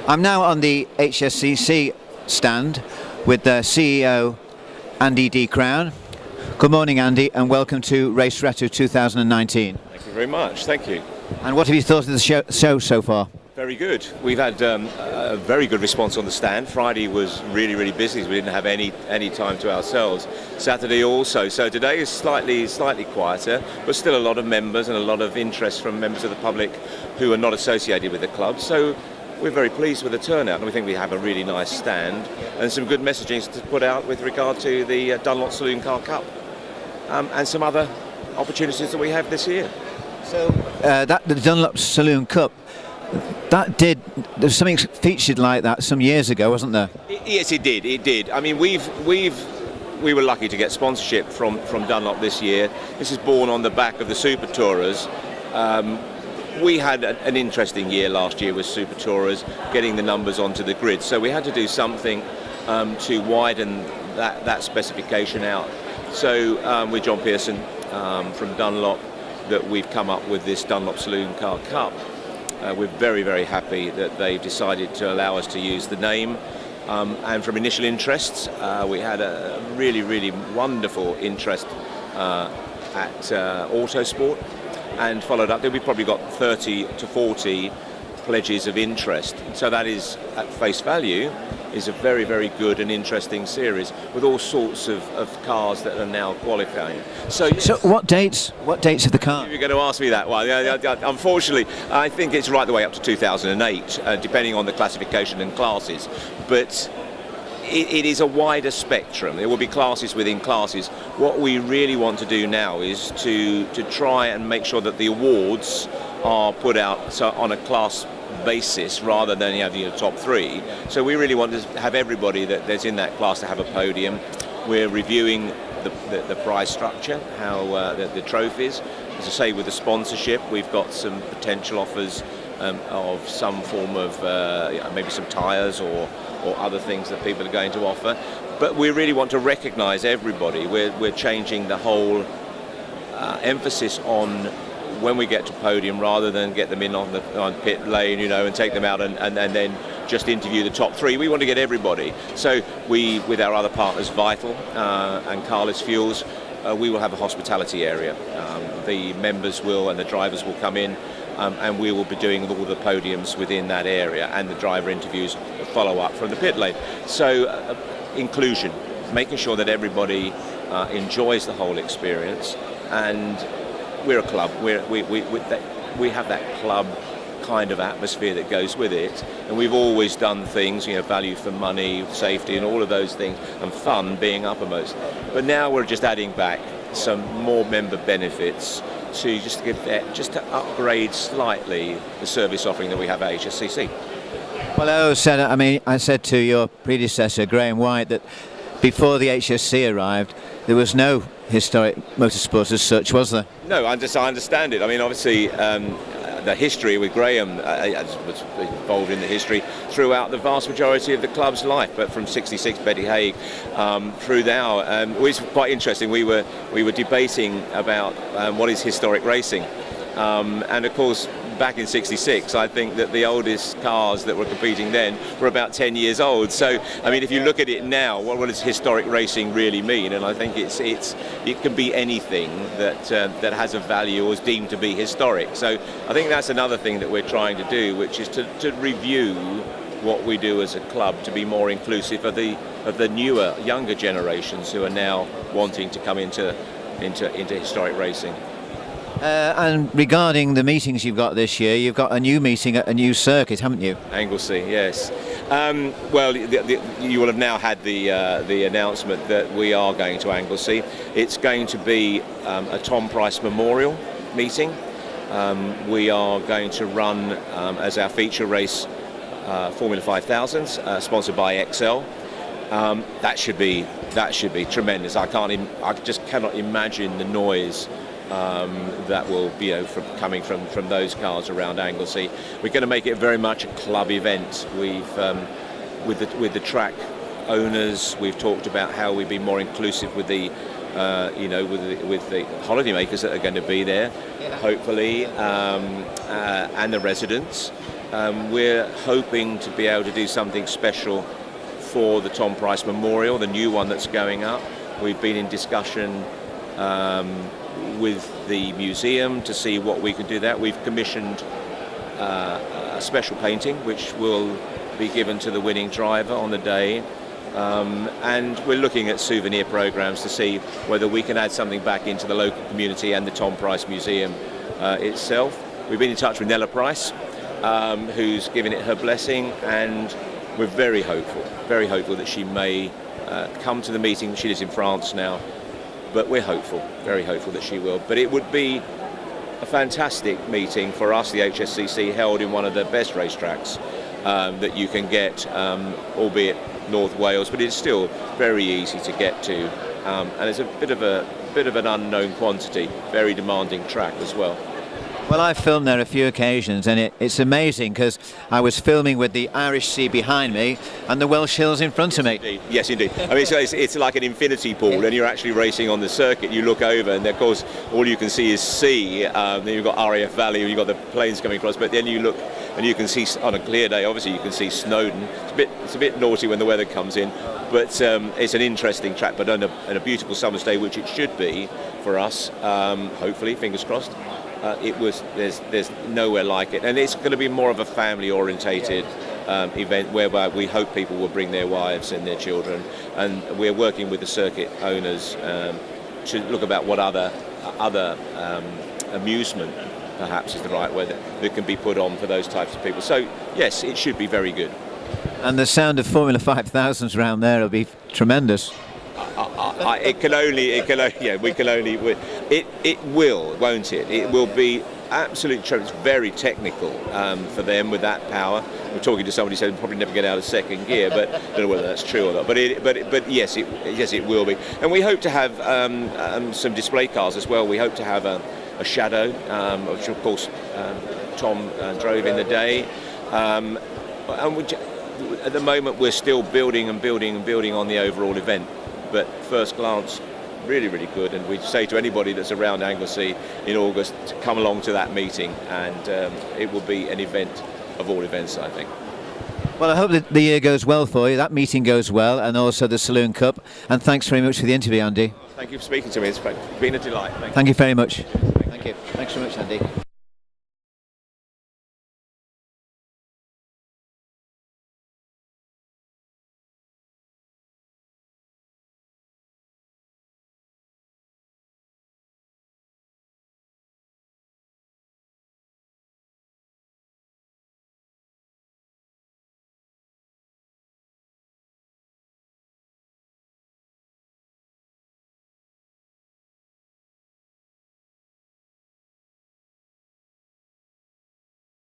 I'm now on the HSCC stand with the CEO, Andy Dee-Crowne. Good morning, Andy, and welcome to Race Retro 2019. Thank you very much, thank you. And what have you thought of the show so far? Very good. We've had a very good response on the stand. Friday was really busy, so we didn't have any time to ourselves. Saturday also. So today is slightly quieter, but still a lot of members and a lot of interest from members of the public who are not associated with the club. So we're very pleased with the turnout, and we think we have a really nice stand and some good messaging to put out with regard to the Dunlop Saloon Cup and some other opportunities that we have this year. So the Dunlop Saloon Cup, there was something featured like that some years ago, wasn't there? Yes, it did. I mean, we were lucky to get sponsorship from Dunlop this year. This is born on the back of the Super Tourers. We had an interesting year last year with Super Tourers, getting the numbers onto the grid. So we had to do something to widen that specification out. So with John Pearson from Dunlop, that we've come up with this Dunlop Saloon Cup. We're very happy that they've decided to allow us to use the name. And from initial interests, we had a really wonderful interest at Autosport, and followed up. We probably got 30 to 40 pledges of interest. So that is, at face value, is a very good and interesting series with all sorts of cars that are now qualifying. So what dates of the car? You're going to ask me that one. Unfortunately, I think it's right the way up to 2008, depending on the classification and classes. But it is a wider spectrum. There will be classes within classes. What we really want to do now is to try and make sure that the awards are put out on a class basis rather than having a top three. So we really want to have everybody that's in that class to have a podium. We're reviewing the prize structure, how the trophies. As I say, with the sponsorship, we've got some potential offers of some form of maybe some tyres or other things that people are going to offer. But we really want to recognise everybody. We're changing the whole emphasis on when we get to podium, rather than get them in on pit lane, and take them out and then just interview the top three. We want to get everybody. So we, with our other partners, Vital and Carlis Fuels, we will have a hospitality area. The members will and the drivers will come in, and we will be doing all the podiums within that area, and the driver interviews follow up from the pit lane. So inclusion, making sure that everybody enjoys the whole experience. And we're a club. We have that club kind of atmosphere that goes with it, and we've always done things, value for money, safety, and all of those things, and fun being uppermost. But now we're just adding back some more member benefits to to upgrade slightly the service offering that we have at HSCC. Well, I said to your predecessor, Graham White, that before the HSC arrived, there was no historic motorsport as such, was there? No, I understand it. I mean, obviously, the history with Graham was involved in the history throughout the vast majority of the club's life, but from '66 Betty Haig through now. It was quite interesting. We were debating about what is historic racing, and of course, back in '66, I think that the oldest cars that were competing then were about 10 years old. So, I mean, if you look at it now, what does historic racing really mean? And I think it can be anything that has a value or is deemed to be historic. So, I think that's another thing that we're trying to do, which is to review what we do as a club to be more inclusive of the newer, younger generations who are now wanting to come into historic racing. And regarding the meetings you've got this year, you've got a new meeting at a new circuit, haven't you? Anglesey, yes. Well, you will have now had the announcement that we are going to Anglesey. It's going to be a Tom Pryce Memorial meeting. We are going to run as our feature race Formula 5000s, sponsored by XL. That should be tremendous. I just cannot imagine the noise that will be coming from those cars around Anglesey. We're going to make it very much a club event. We've with the track owners, we've talked about how we've been more inclusive with the with the holidaymakers that are going to be there, hopefully, and the residents. we're hoping to be able to do something special for the Tom Pryce Memorial, the new one that's going up. We've been in discussion with the museum to see what we can do there. We've commissioned a special painting which will be given to the winning driver on the day, and we're looking at souvenir programs to see whether we can add something back into the local community and the Tom Pryce Museum itself. We've been in touch with Nella Pryce, who's given it her blessing, and we're very hopeful that she may come to the meeting. She lives in France now, but we're hopeful, very hopeful that she will. But it would be a fantastic meeting for us, the HSCC, held in one of the best racetracks that you can get, albeit North Wales, but it's still very easy to get to, and it's a bit of an unknown quantity, very demanding track as well. Well, I've filmed there a few occasions, and it's amazing because I was filming with the Irish Sea behind me and the Welsh hills in front of me. Indeed. Yes, indeed. I mean, it's like an infinity pool, and you're actually racing on the circuit. You look over, and of course, all you can see is sea. Then you've got RAF Valley, and you've got the planes coming across. But then you look, and you can see on a clear day. Obviously, you can see Snowdon. It's a bit naughty when the weather comes in, but it's an interesting track. But on a beautiful summer's day, which it should be for us, hopefully, fingers crossed. There's nowhere like it, and it's going to be more of a family-orientated event whereby we hope people will bring their wives and their children, and we're working with the circuit owners to look about what other amusement perhaps is the right word that can be put on for those types of people. So yes, it should be very good. And the sound of Formula 5000s around there will be tremendous. It will, won't it? It will be absolutely tremendous, very technical for them with that power. We're talking to somebody who said probably never get out of second gear, but I don't know whether that's true or not. But yes, it will be. And we hope to have some display cars as well. We hope to have a Shadow, which of course Tom drove in the day. And at the moment we're still building on the overall event. But first glance, really, really good, and we'd say to anybody that's around Anglesey in August to come along to that meeting, and it will be an event of all events, I think. Well, I hope that the year goes well for you, that meeting goes well, and also the Saloon Cup, and thanks very much for the interview, Andy. Thank you for speaking to me, it's been a delight. Thank you very much. Thank you. Thanks so much, Andy.